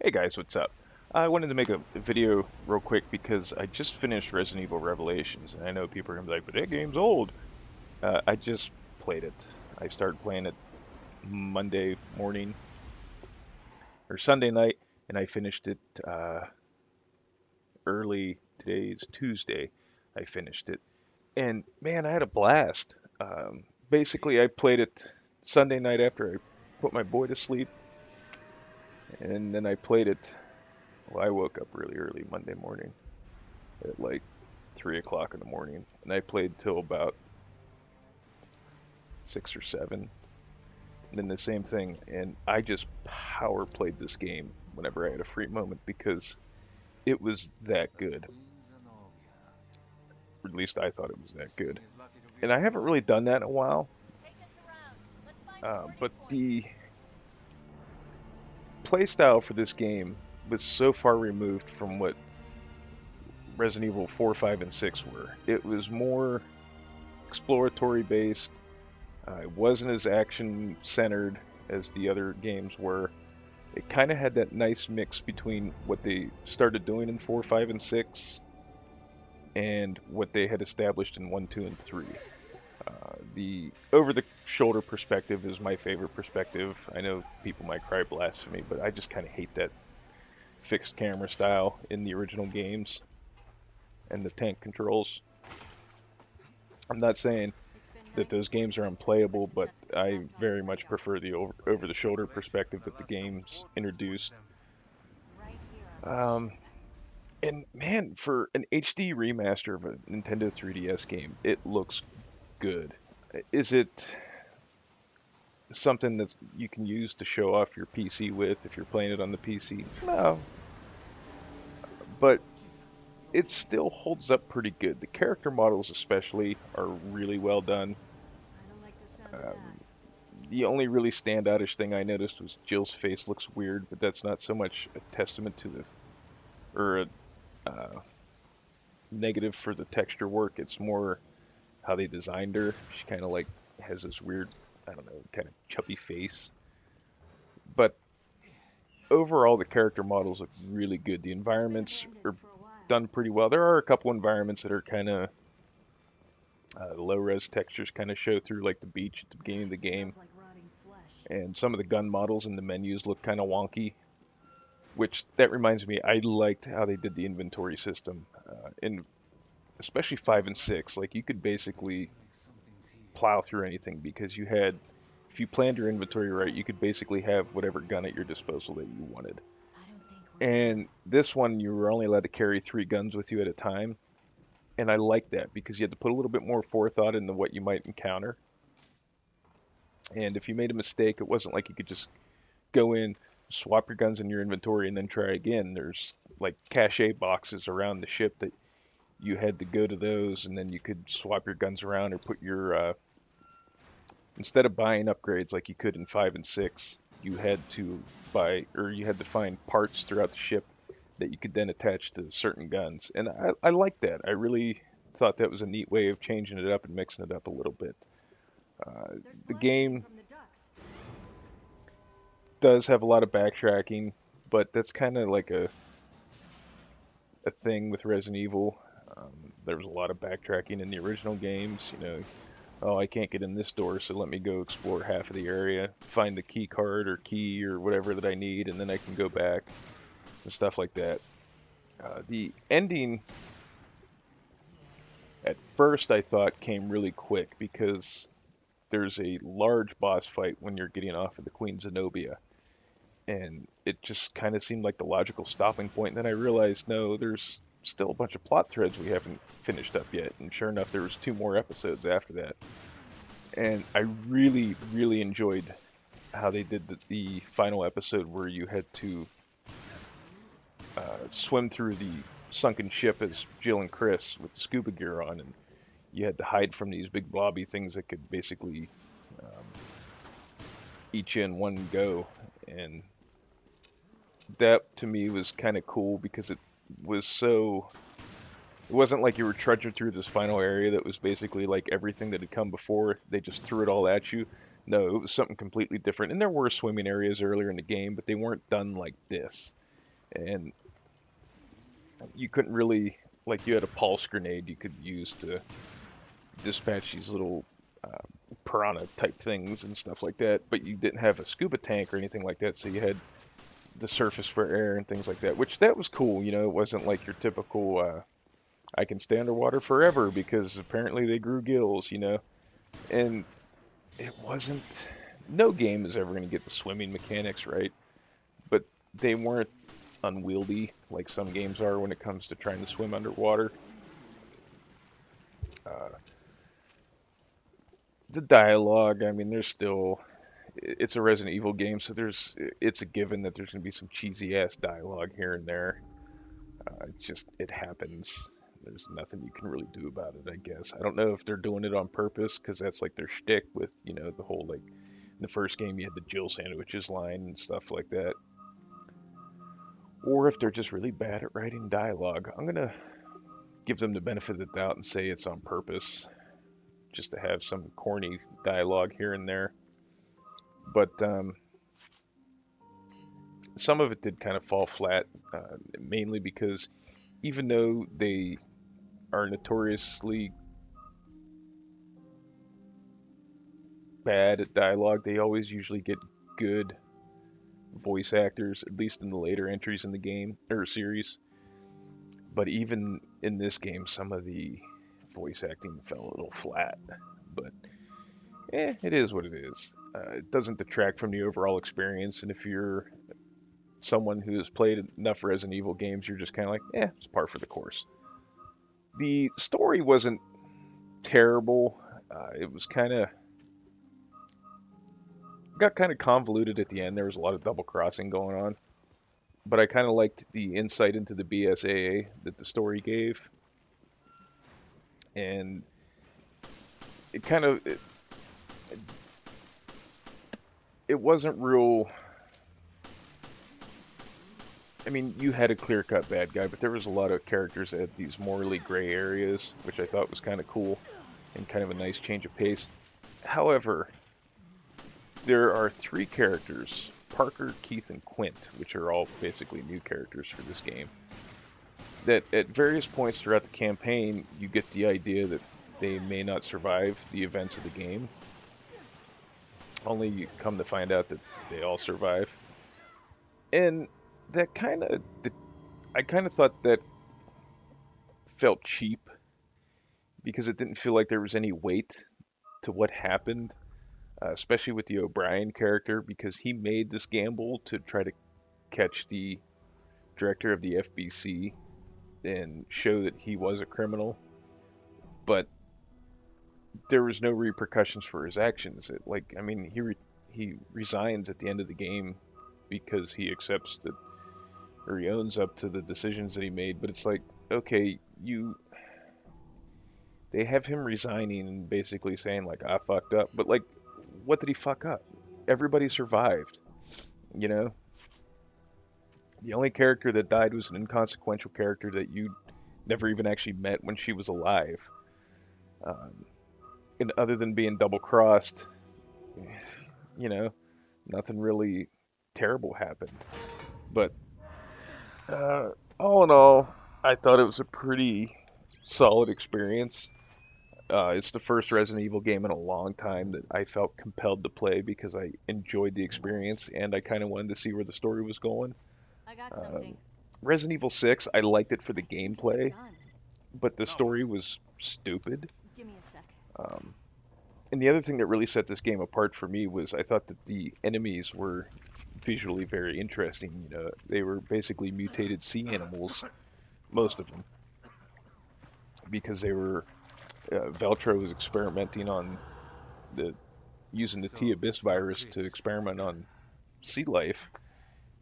Hey guys, what's up? I wanted to make a video real quick because I just finished Resident Evil Revelations, and I know people are gonna be like, "But that game's old." I just played it. I started playing it Monday morning or Sunday night, and I finished it early. Today's Tuesday. I finished it, and man, I had a blast. Basically, I played it Sunday night after I put my boy to sleep, and then I played it. Well, I woke up really early Monday morning at like 3 o'clock in the morning, and I played till about 6 or 7. And then the same thing, and I just power played this game whenever I had a free moment because it was that good. Or at least I thought it was that good. And I haven't really done that in a while, but the playstyle for this game was so far removed from what Resident Evil 4, 5, and 6 were. It was more exploratory based. It wasn't as action centered as the other games were. It kind of had that nice mix between what they started doing in 4, 5, and 6 and what they had established in 1, 2, and 3. The over the shoulder perspective is my favorite perspective. I know people might cry blasphemy, but I just kind of hate that fixed camera style in the original games and the tank controls. I'm not saying that those games are unplayable, but I very much prefer the over the shoulder perspective that the games introduced. Um, And man, for an HD remaster of a Nintendo 3DS game, it looks good. Is it something that you can use to show off your PC with if you're playing it on the PC? No, but it still holds up pretty good. The character models, especially, are really well done. Um, the only really standoutish thing I noticed was Jill's face looks weird, but that's not so much a testament to the or a negative for the texture work. It's more how they designed her. She kind of like has this weird, I don't know, kind of chubby face. But overall, the character models look really good. The environments are done pretty well. There are a couple environments that are kind of low res textures, kind of show through, like the beach at the beginning of the game. And some of the gun models in the menus look kind of wonky, which that reminds me, I liked how they did the inventory system. In especially 5 and 6, like you could basically plow through anything because you had, if you planned your inventory right, you could basically have whatever gun at your disposal that you wanted. And this one, you were only allowed to carry 3 guns with you at a time. And I like that because you had to put a little bit more forethought into what you might encounter. And if you made a mistake, it wasn't like you could just go in, swap your guns in your inventory, and then try again. There's like cache boxes around the ship that you had to go to those, and then you could swap your guns around or put your instead of buying upgrades like you could in 5 and 6, you had to buy or you had to find parts throughout the ship that you could then attach to certain guns. And I like that. I really thought that was a neat way of changing it up and mixing it up a little bit. Uh, the game does have a lot of backtracking, but that's kind of like a thing with Resident Evil. There was a lot of backtracking in the original games. You know, oh, I can't get in this door, so let me go explore half of the area, find the key card or key or whatever that I need, and then I can go back and stuff like that. The ending, at first, I thought came really quick because there's a large boss fight when you're getting off of the Queen Zenobia, and it just kind of seemed like the logical stopping point. And then I realized, no, there's still a bunch of plot threads we haven't finished up yet, and sure enough, there was 2 more episodes after that. And I really, really enjoyed how they did the final episode where you had to swim through the sunken ship as Jill and Chris with the scuba gear on, and you had to hide from these big blobby things that could basically um, eat you in one go. And that to me was kind of cool because it was so. It wasn't like you were trudging through this final area that was basically like everything that had come before. They just threw it all at you. No, it was something completely different. And there were swimming areas earlier in the game, but they weren't done like this. and you couldn't really, like, you had a pulse grenade you could use to dispatch these little piranha type things and stuff like that, but you didn't have a scuba tank or anything like that, so you had the surface for air and things like that, which that was cool. You know, it wasn't like your typical I can stay underwater forever because apparently they grew gills, you know, and it wasn't. No game is ever going to get the swimming mechanics right, but they weren't unwieldy like some games are when it comes to trying to swim underwater. Uh, the dialogue, I mean, there's still. It's a Resident Evil game, so it's a given that there's going to be some cheesy ass dialogue here and there. It happens. There's nothing you can really do about it, I guess. I don't know if they're doing it on purpose because that's like their shtick with, you know, the whole like in the first game you had the Jill sandwiches line and stuff like that. Or if they're just really bad at writing dialogue. I'm gonna give them the benefit of the doubt and say it's on purpose, just to have some corny dialogue here and there. But some of it did kind of fall flat, mainly because even though they are notoriously bad at dialogue, they always usually get good voice actors, at least in the later entries in the game or series. But even in this game, some of the voice acting fell a little flat. But it is what it is. It doesn't detract from the overall experience. And if you're someone who has played enough Resident Evil games, you're just kind of like, it's par for the course. The story wasn't terrible. It was got kind of convoluted at the end. There was a lot of double crossing going on, but I kind of liked the insight into the BSAA that the story gave, and it kind of it wasn't real. I mean, you had a clear-cut bad guy, but there was a lot of characters that had these morally gray areas, which I thought was kind of cool and kind of a nice change of pace. However, there are three characters, Parker, Keith, and Quint, which are all basically new characters for this game, that at various points throughout the campaign, you get the idea that they may not survive the events of the game. Only you come to find out that they all survive. And that I kind of thought that felt cheap because it didn't feel like there was any weight to what happened, especially with the O'Brien character, because he made this gamble to try to catch the director of the FBC and show that he was a criminal, but there was no repercussions for his actions. I mean, he resigns at the end of the game because he accepts that, or he owns up to the decisions that he made. But it's like, okay, they have him resigning and basically saying like, I fucked up. But like, what did he fuck up? Everybody survived, you know? The only character that died was an inconsequential character that you never even actually met when she was alive. And other than being double crossed, you know, nothing really terrible happened. But all in all, I thought it was a pretty solid experience. It's the first Resident Evil game in a long time that I felt compelled to play because I enjoyed the experience and I kind of wanted to see where the story was going. I got something. Resident Evil 6, I liked it for the gameplay, but the story was stupid. Give me a sec. And the other thing that really set this game apart for me was I thought that the enemies were visually very interesting. You know, they were basically mutated sea animals, most of them, because they were Veltro was experimenting on the using the T Abyss virus to experiment on sea life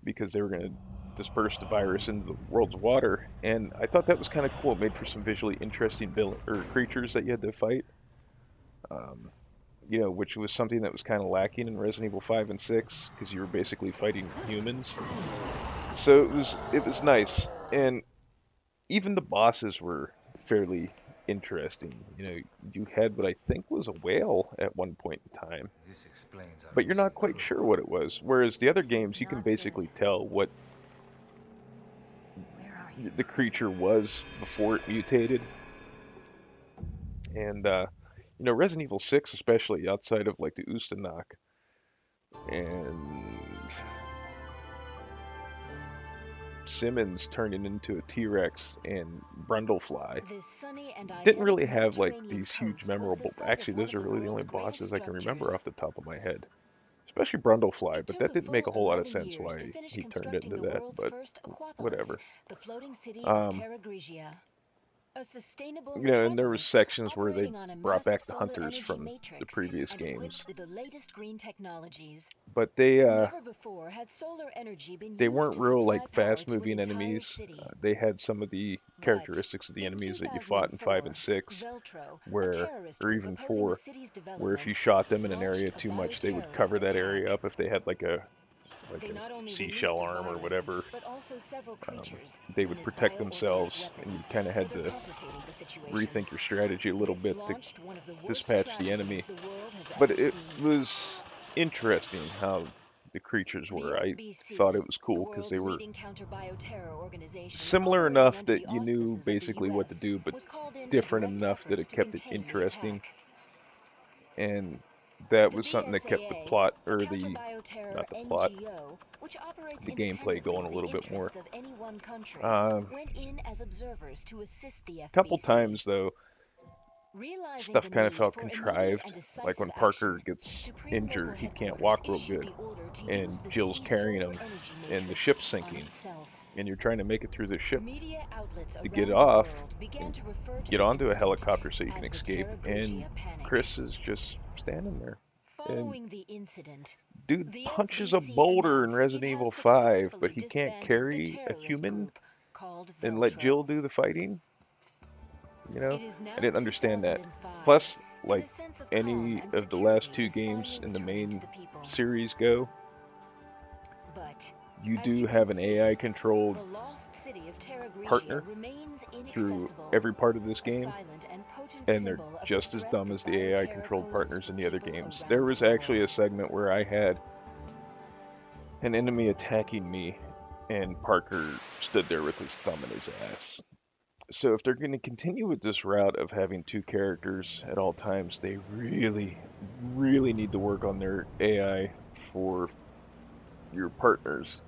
because they were going to disperse the virus into the world's water, and I thought that was kind of cool. It made for some visually interesting creatures that you had to fight. You know, which was something that was kind of lacking in Resident Evil 5 and 6 because you were basically fighting humans. So it was nice, and even the bosses were fairly interesting. You know, you had what I think was a whale at one point in time, but you're not quite sure what it was. Whereas the other This is games, you can not basically good. tell what the creature was before it mutated. And you know, Resident Evil 6, especially outside of like the Ustanok and Simmons turning into a T-Rex and Brundlefly, didn't really have like these huge memorable. Actually, those are really the only bosses I can remember off the top of my head. Especially Brundlefly, but that didn't make a whole lot of sense why he turned into that, but whatever. Um, you know, and there was sections where they brought back the hunters from the previous games, but they weren't real like fast moving enemies. They had some of the characteristics of the enemies that you fought in 5 and 6, where, or even 4, where if you shot them in an area too much, they would cover that area up if they had like a seashell arm or whatever. They would protect themselves, and you kind of had to rethink your strategy a little bit to dispatch the enemy. But it was interesting how the creatures were. I thought it was cool because they were similar enough that you knew basically what to do, but different enough that it kept it interesting. And that was something that kept the plot, or the, not the plot, the gameplay going a little bit more. A couple times though, stuff kind of felt contrived. Like when Parker gets injured, he can't walk real good, and Jill's carrying him, and the ship's sinking, and you're trying to make it through the ship to get off and get onto a helicopter so you can escape, and Chris is just standing there. And dude punches a boulder in Resident Evil 5, but he can't carry a human and let Jill do the fighting. You know, I didn't understand that. Plus, like any of the last 2 games in the main series go, you do have an AI controlled partner through every part of this game, and they're just as dumb as the AI controlled partners in the other games. There was actually a segment where I had an enemy attacking me, and Parker stood there with his thumb in his ass. So if they're going to continue with this route of having 2 characters at all times, they really, really need to work on their AI for your partners.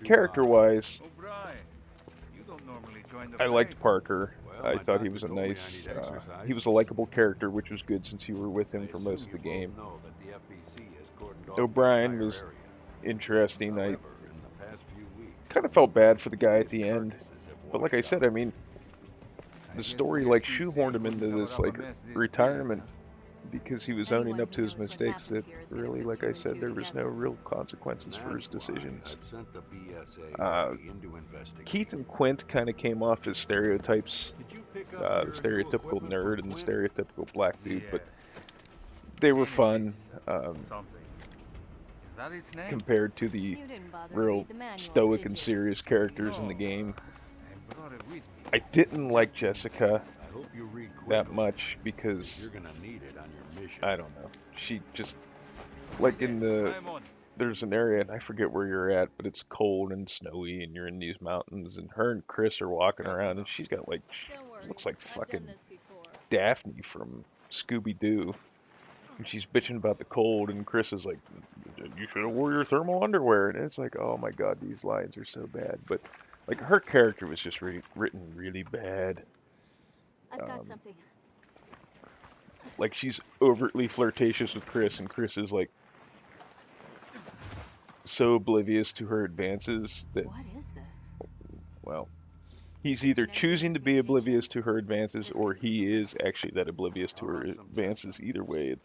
Character-wise, I liked Parker. I thought he was a nice, he was a likable character, which was good since you were with him for most of the game. O'Brien was interesting. I kind of felt bad for the guy at the end, but like I said, I mean, the story like shoehorned him into this like retirement because he was owning up to his mistakes. That really, like I said, there was no real consequences for his decisions. Keith and Quint kind of came off as stereotypes, the stereotypical nerd and the stereotypical black dude, but they were fun compared to the real stoic and serious characters in the game. I didn't like Jessica that much because, I don't know, she just, like in the, there's an area, and I forget where you're at, but it's cold and snowy, and you're in these mountains, and her and Chris are walking around, and she's got like, looks like fucking Daphne from Scooby-Doo. And she's bitching about the cold, and Chris is like, "You should have wore your thermal underwear." And it's like, oh my god, these lines are so bad. But like her character was just written really bad. I've got something. Like she's overtly flirtatious with Chris, and Chris is like so oblivious to her advances that, What is this? well, he's either choosing to be oblivious to her advances, or he is actually that oblivious to her advances. Either way,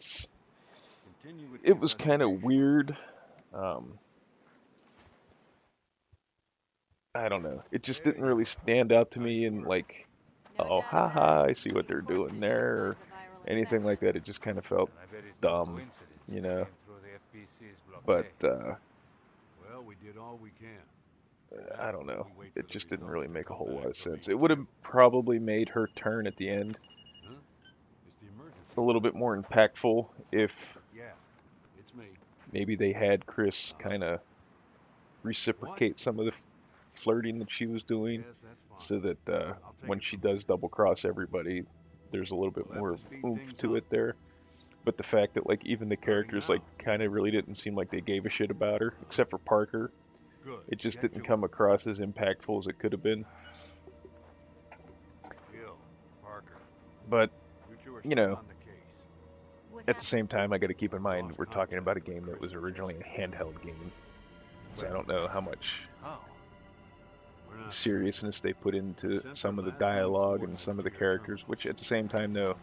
it was kind of weird. Um, I don't know. It just didn't really stand out to me, and like, oh, haha, I see what they're doing there, or anything like that. It just kind of felt dumb, you know. But Well, we did all we can. I don't know. It just didn't really make a whole lot of sense. It would have probably made her turn at the end Huh? It's the emergency. a little bit more impactful if Yeah, it's me. maybe they had Chris kind of reciprocate some of the flirting that she was doing, Yes, that's fine. so that I'll take when it she from does double cross everybody, there's a little bit We'll have more to speed oomph things to up. it there. But the fact that like even the Starting characters like now. kind of really didn't seem like they gave a shit about her, except for Parker. Good. It just Get didn't to come it. across as impactful as it could have been. Jill, Parker, But you two are you still know, on the case. What at the happened? same time, I got to keep in mind Lost we're talking about a contact with game that was Chris and originally a Jessica. handheld game, so I Well, don't know how much Oh. we're not sure. seriousness they put into Sent some their of the last known dialogue and coordinates some of to the your characters, which terminals. at the same time, though,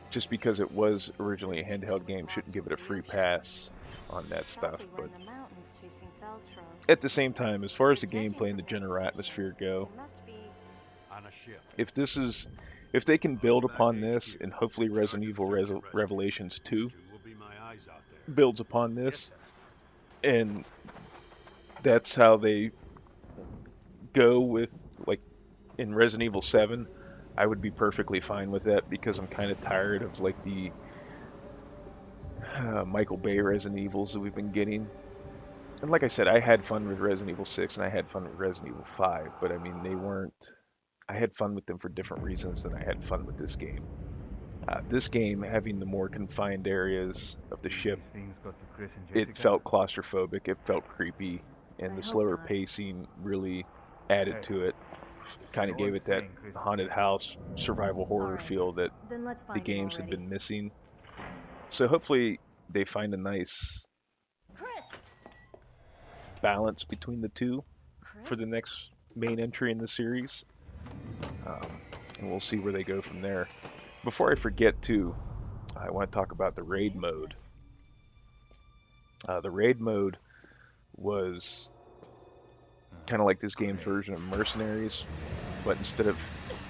just because it was The originally a Segway handheld was game lost shouldn't give it over a the free ocean. pass on I that thought stuff. they were But in the mountains chasing Veltro. at the same time, as far as the Judging gameplay and the from their general position, atmosphere go, they must be. On a ship. if they can I'll build go back upon to this, HQ. and hopefully In charge Resident of Evil search and rescue. Revelations You 2 two will be my eyes out there. builds upon Yes, this, sir. and that's how they go with, like, in Resident Evil 7, I would be perfectly fine with that because I'm kind of tired of like the Michael Bay Resident Evils that we've been getting. And like I said, I had fun with Resident Evil 6 and I had fun with Resident Evil 5, but I mean, they weren't. I had fun with them for different reasons than I had fun with this game. This game, having the more confined areas of the Think ship, these things got to Chris and it Jessica? felt claustrophobic, it felt creepy, and I the hope slower not. pacing really added Hey, to it. Kind of no gave one's it that saying Chris is haunted dead. house survival horror Alright. feel that Then let's the find him games had already. been missing. So hopefully they find a nice Chris! balance between the two Chris? for the next main entry in the series. And we'll see where they go from there. Before I forget, too, I want to talk about the What raid is mode. this? The raid mode was kind of like this game's version of Mercenaries, but instead of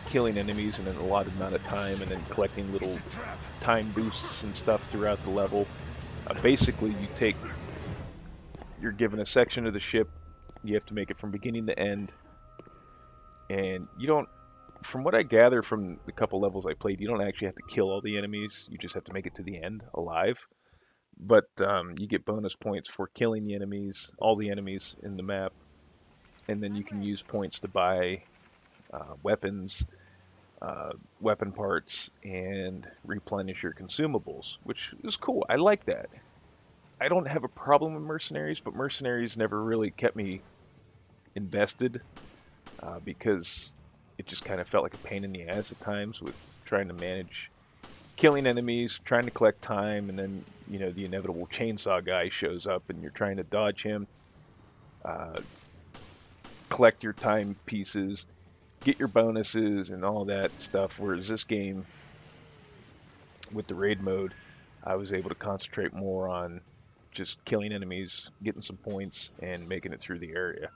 killing enemies in an allotted amount of time and then collecting little time boosts and stuff throughout the level, basically you're given a section of the ship, you have to make it from beginning to end, and you don't, from what I gather from the couple levels I played, you don't actually have to kill all the enemies, you just have to make it to the end alive. But you get bonus points for killing the enemies, all the enemies in the map, and then you can use points to buy weapons, weapon parts, and replenish your consumables, which is cool. I like that. I don't have a problem with Mercenaries, but Mercenaries never really kept me invested because it just kind of felt like a pain in the ass at times with trying to manage killing enemies, trying to collect time, and then, you know, the inevitable chainsaw guy shows up and you're trying to dodge him, collect your time pieces, get your bonuses and all that stuff, whereas this game, with the raid mode, I was able to concentrate more on just killing enemies, getting some points, and making it through the area.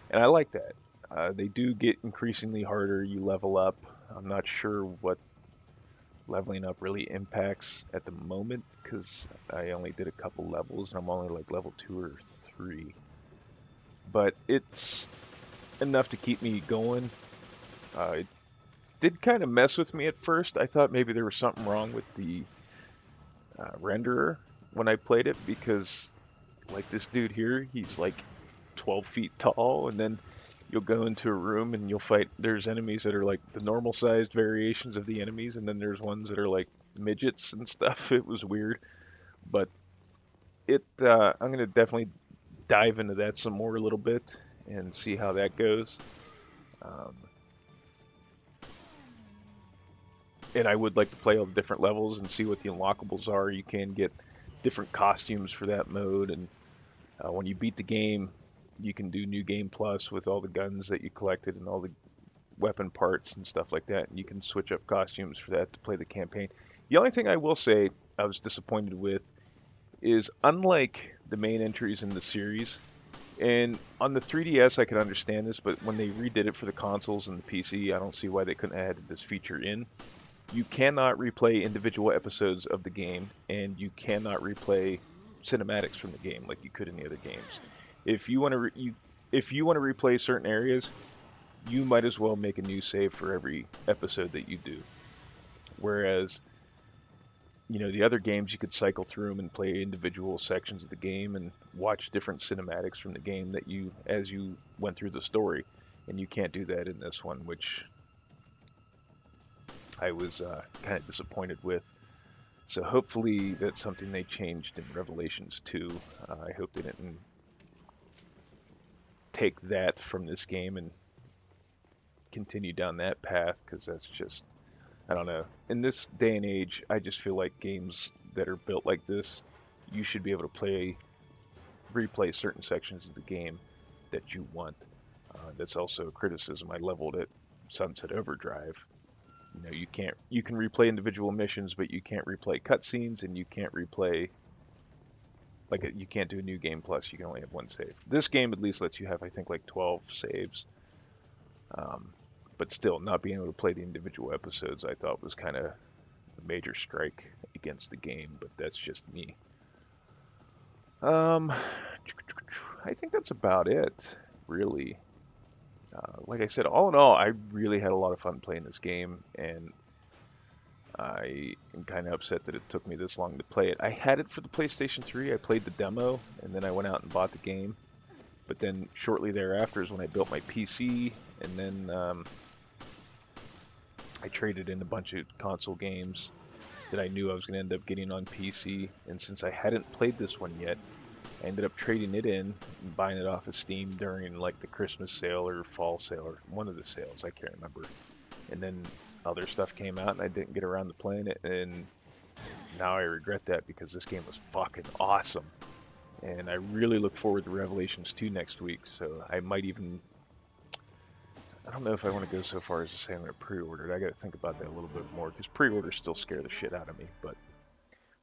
And I like that. They do get increasingly harder. You level up. I'm not sure what leveling up really impacts at the moment because I only did a couple levels and I'm only like level 2 or 3. But it's enough to keep me going. It did kind of mess with me at first. I thought maybe there was something wrong with the renderer when I played it because, like, this dude here, he's like 12 feet tall, and then you'll go into a room and you'll fight. There's enemies that are like the normal sized variations of the enemies, and then there's ones that are like midgets and stuff. It was weird, but I'm gonna definitely dive into that some more a little bit and see how that goes. And I would like to play all the different levels and see what the unlockables are. You can get different costumes for that mode, and when you beat the game, you can do New Game Plus with all the guns that you collected and all the weapon parts and stuff like that. And you can switch up costumes for that to play the campaign. The only thing I will say I was disappointed with is, unlike the main entries in the series, and on the 3DS I could understand this, but when they redid it for the consoles and the PC, I don't see why they couldn't have added this feature in. You cannot replay individual episodes of the game, and you cannot replay cinematics from the game like you could in the other games. If you want to replay certain areas, you might as well make a new save for every episode that you do. Whereas you know, the other games, you could cycle through them and play individual sections of the game and watch different cinematics from the game that you, as you went through the story. And you can't do that in this one, which I was kind of disappointed with. So hopefully that's something they changed in Revelations 2. I hope they didn't take that from this game and continue down that path, because that's just, I don't know. In this day and age, I just feel like games that are built like this, you should be able to replay certain sections of the game that you want. That's also a criticism I leveled at Sunset Overdrive. You know, you can replay individual missions, but you can't replay cutscenes, and you can't replay, like, you can't do a new game plus. You can only have one save. This game at least lets you have, I think, like 12 saves. But still, not being able to play the individual episodes, I thought was kind of a major strike against the game, but that's just me. I think that's about it, really. Like I said, all in all, I really had a lot of fun playing this game, and I am kind of upset that it took me this long to play it. I had it for the PlayStation 3. I played the demo, and then I went out and bought the game. But then shortly thereafter is when I built my PC, and then I traded in a bunch of console games that I knew I was going to end up getting on PC. And since I hadn't played this one yet, I ended up trading it in and buying it off of Steam during like the Christmas sale or fall sale, or one of the sales, I can't remember. And then other stuff came out and I didn't get around to playing it, and now I regret that, because this game was fucking awesome. And I really look forward to Revelations 2 next week, so I might even, I don't know if I want to go so far as to say I'm going to pre-order it. I got to think about that a little bit more, because pre-orders still scare the shit out of me, but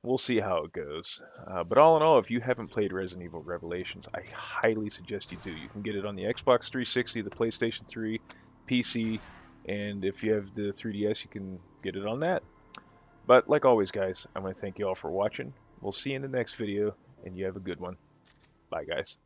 we'll see how it goes. But all in all, if you haven't played Resident Evil Revelations, I highly suggest you do. You can get it on the Xbox 360, the PlayStation 3, PC, and if you have the 3DS, you can get it on that. But like always, guys, I want to thank you all for watching. We'll see you in the next video, and you have a good one. Bye, guys.